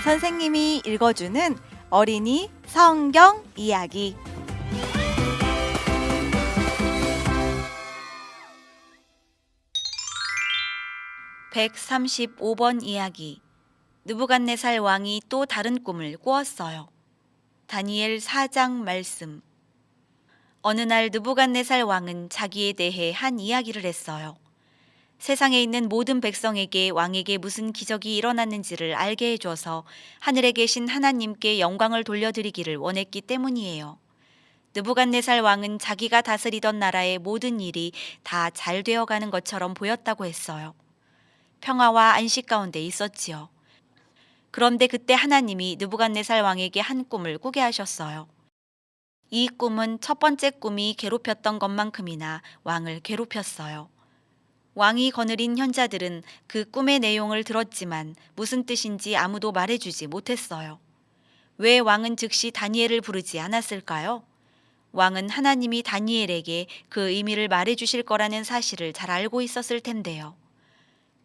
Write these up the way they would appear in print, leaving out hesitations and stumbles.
선생님이 읽어주는 어린이 성경 이야기. (135번) 이야기. 느부갓네살 왕이 또 다른 꿈을 꾸었어요. 다니엘 4장 말씀. 어느 날 느부갓네살 왕은 자기에 대해 한 이야기를 했어요. 세상에 있는 모든 백성에게 왕에게 무슨 기적이 일어났는지를 알게 해줘서 하늘에 계신 하나님께 영광을 돌려드리기를 원했기 때문이에요. 느부갓네살 왕은 자기가 다스리던 나라의 모든 일이 다 잘 되어가는 것처럼 보였다고 했어요. 평화와 안식 가운데 있었지요. 그런데 그때 하나님이 느부갓네살 왕에게 한 꿈을 꾸게 하셨어요. 이 꿈은 첫 번째 꿈이 괴롭혔던 것만큼이나 왕을 괴롭혔어요. 왕이 거느린 현자들은 그 꿈의 내용을 들었지만 무슨 뜻인지 아무도 말해주지 못했어요. 왜 왕은 즉시 다니엘을 부르지 않았을까요? 왕은 하나님이 다니엘에게 그 의미를 말해주실 거라는 사실을 잘 알고 있었을 텐데요.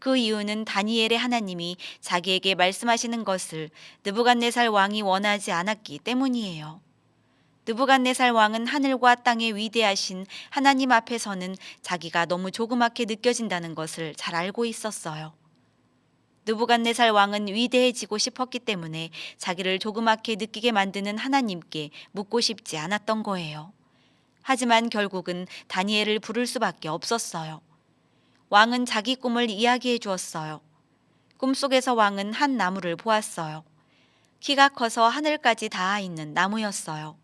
그 이유는 다니엘의 하나님이 자기에게 말씀하시는 것을 느부갓네살 왕이 원하지 않았기 때문이에요. 느부갓네살 왕은 하늘과 땅의 위대하신 하나님 앞에서는 자기가 너무 조그맣게 느껴진다는 것을 잘 알고 있었어요. 느부갓네살 왕은 위대해지고 싶었기 때문에 자기를 조그맣게 느끼게 만드는 하나님께 묻고 싶지 않았던 거예요. 하지만 결국은 다니엘을 부를 수밖에 없었어요. 왕은 자기 꿈을 이야기해 주었어요. 꿈속에서 왕은 한 나무를 보았어요. 키가 커서 하늘까지 닿아 있는 나무였어요.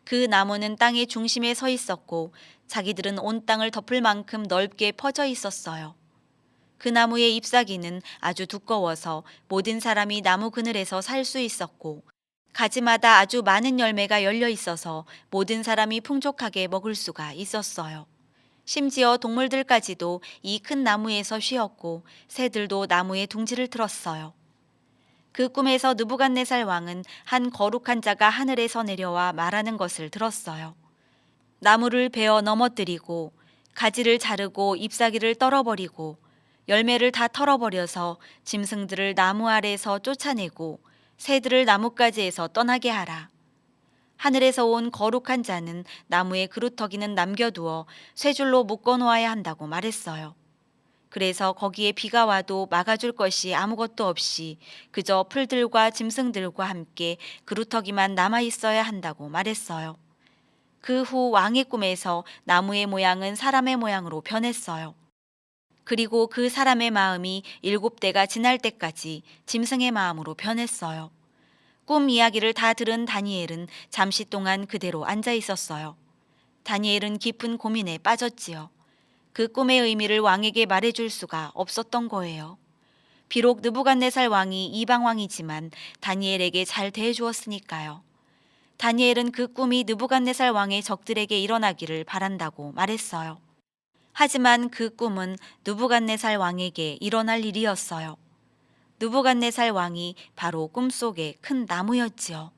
그 나무는 땅의 중심에 서 있었고 자기들은 온 땅을 덮을 만큼 넓게 퍼져 있었어요. 그 나무의 잎사귀는 아주 두꺼워서 모든 사람이 나무 그늘에서 살 수 있었고 가지마다 아주 많은 열매가 열려 있어서 모든 사람이 풍족하게 먹을 수가 있었어요. 심지어 동물들까지도 이 큰 나무에서 쉬었고 새들도 나무에 둥지를 틀었어요. 그 꿈에서 느부갓네살 왕은 한 거룩한 자가 하늘에서 내려와 말하는 것을 들었어요. 나무를 베어 넘어뜨리고 가지를 자르고 잎사귀를 떨어버리고 열매를 다 털어버려서 짐승들을 나무 아래에서 쫓아내고 새들을 나뭇가지에서 떠나게 하라. 하늘에서 온 거룩한 자는 나무의 그루터기는 남겨두어 쇠줄로 묶어놓아야 한다고 말했어요. 그래서 거기에 비가 와도 막아줄 것이 아무것도 없이 그저 풀들과 짐승들과 함께 그루터기만 남아있어야 한다고 말했어요. 그 후 왕의 꿈에서 나무의 모양은 사람의 모양으로 변했어요. 그리고 그 사람의 마음이 7대가 지날 때까지 짐승의 마음으로 변했어요. 꿈 이야기를 다 들은 다니엘은 잠시 동안 그대로 앉아 있었어요. 다니엘은 깊은 고민에 빠졌지요. 그 꿈의 의미를 왕에게 말해줄 수가 없었던 거예요. 비록 느부갓네살 왕이 이방 왕이지만 다니엘에게 잘 대해주었으니까요. 다니엘은 그 꿈이 느부갓네살 왕의 적들에게 일어나기를 바란다고 말했어요. 하지만 그 꿈은 느부갓네살 왕에게 일어날 일이었어요. 느부갓네살 왕이 바로 꿈속의 큰 나무였지요.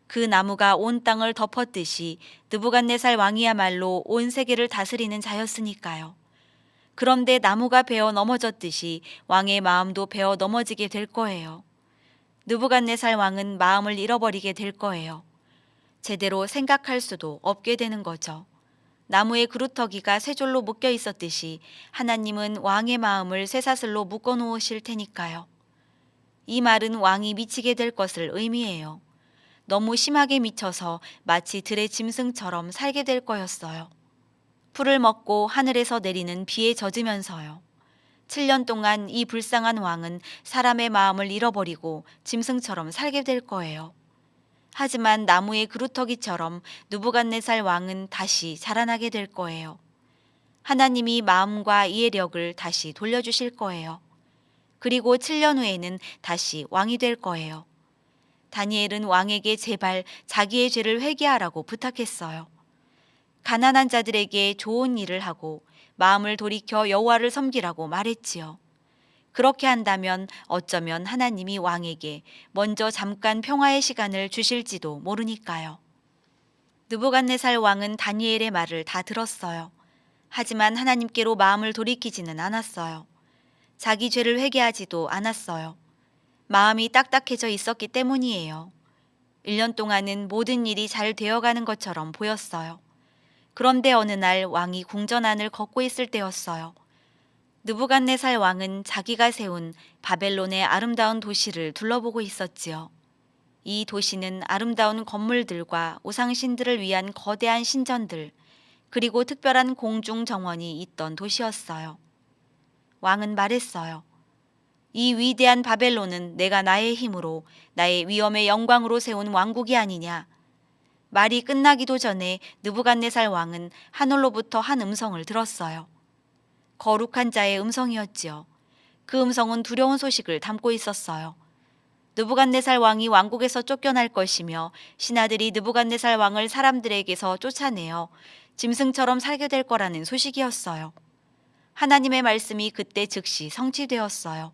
그 나무가 온 땅을 덮었듯이 느부갓네살 왕이야말로 온 세계를 다스리는 자였으니까요. 그런데 나무가 베어 넘어졌듯이 왕의 마음도 베어 넘어지게 될 거예요. 느부갓네살 왕은 마음을 잃어버리게 될 거예요. 제대로 생각할 수도 없게 되는 거죠. 나무의 그루터기가 쇠줄로 묶여 있었듯이 하나님은 왕의 마음을 쇠사슬로 묶어 놓으실 테니까요. 이 말은 왕이 미치게 될 것을 의미해요. 너무 심하게 미쳐서 마치 들의 짐승처럼 살게 될 거였어요. 풀을 먹고 하늘에서 내리는 비에 젖으면서요. 7년 동안 이 불쌍한 왕은 사람의 마음을 잃어버리고 짐승처럼 살게 될 거예요. 하지만 나무의 그루터기처럼 느부갓네살 왕은 다시 자라나게 될 거예요. 하나님이 마음과 이해력을 다시 돌려주실 거예요. 그리고 7년 후에는 다시 왕이 될 거예요. 다니엘은 왕에게 제발 자기의 죄를 회개하라고 부탁했어요. 가난한 자들에게 좋은 일을 하고 마음을 돌이켜 여호와를 섬기라고 말했지요. 그렇게 한다면 어쩌면 하나님이 왕에게 먼저 잠깐 평화의 시간을 주실지도 모르니까요. 느부갓네살 왕은 다니엘의 말을 다 들었어요. 하지만 하나님께로 마음을 돌이키지는 않았어요. 자기 죄를 회개하지도 않았어요. 마음이 딱딱해져 있었기 때문이에요. 1년 동안은 모든 일이 잘 되어가는 것처럼 보였어요. 그런데 어느 날 왕이 궁전 안을 걷고 있을 때였어요. 느부갓네살 왕은 자기가 세운 바벨론의 아름다운 도시를 둘러보고 있었지요. 이 도시는 아름다운 건물들과 우상신들을 위한 거대한 신전들, 그리고 특별한 공중 정원이 있던 도시였어요. 왕은 말했어요. 이 위대한 바벨론은 내가 나의 힘으로, 나의 위엄의 영광으로 세운 왕국이 아니냐. 말이 끝나기도 전에 느부갓네살 왕은 하늘로부터 한 음성을 들었어요. 거룩한 자의 음성이었지요. 그 음성은 두려운 소식을 담고 있었어요. 느부갓네살 왕이 왕국에서 쫓겨날 것이며 신하들이 느부갓네살 왕을 사람들에게서 쫓아내어 짐승처럼 살게 될 거라는 소식이었어요. 하나님의 말씀이 그때 즉시 성취되었어요.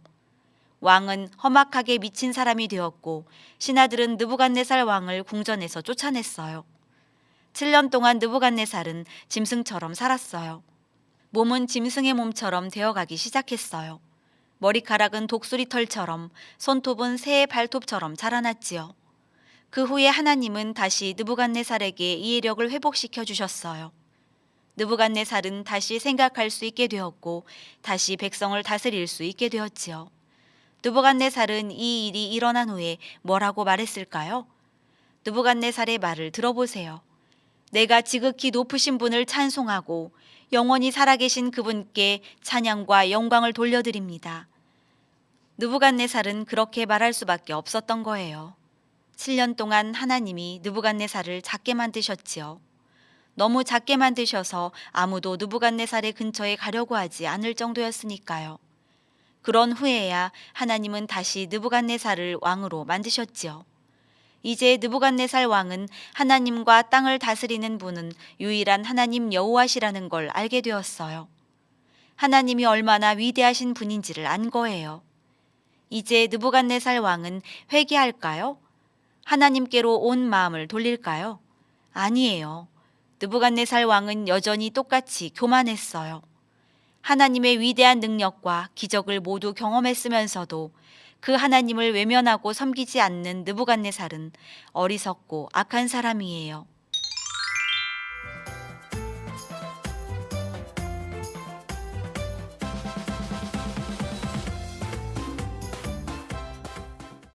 왕은 험악하게 미친 사람이 되었고 신하들은 느부갓네살 왕을 궁전에서 쫓아냈어요. 7년 동안 느부갓네살은 짐승처럼 살았어요. 몸은 짐승의 몸처럼 되어가기 시작했어요. 머리카락은 독수리털처럼, 손톱은 새의 발톱처럼 자라났지요. 그 후에 하나님은 다시 느부갓네살에게 이해력을 회복시켜 주셨어요. 느부갓네살은 다시 생각할 수 있게 되었고 다시 백성을 다스릴 수 있게 되었지요. 느부갓네살은 이 일이 일어난 후에 뭐라고 말했을까요? 느부갓네살의 말을 들어보세요. 내가 지극히 높으신 분을 찬송하고 영원히 살아계신 그분께 찬양과 영광을 돌려드립니다. 느부갓네살은 그렇게 말할 수밖에 없었던 거예요. 7년 동안 하나님이 느부갓네살을 작게 만드셨지요. 너무 작게 만드셔서 아무도 느부갓네살의 근처에 가려고 하지 않을 정도였으니까요. 그런 후에야 하나님은 다시 느부갓네살을 왕으로 만드셨지요. 이제 느부갓네살 왕은 하나님과 땅을 다스리는 분은 유일한 하나님 여호와시라는 걸 알게 되었어요. 하나님이 얼마나 위대하신 분인지를 안 거예요. 이제 느부갓네살 왕은 회개할까요? 하나님께로 온 마음을 돌릴까요? 아니에요. 느부갓네살 왕은 여전히 똑같이 교만했어요. 하나님의 위대한 능력과 기적을 모두 경험했으면서도 그 하나님을 외면하고 섬기지 않는 느부갓네살은 어리석고 악한 사람이에요.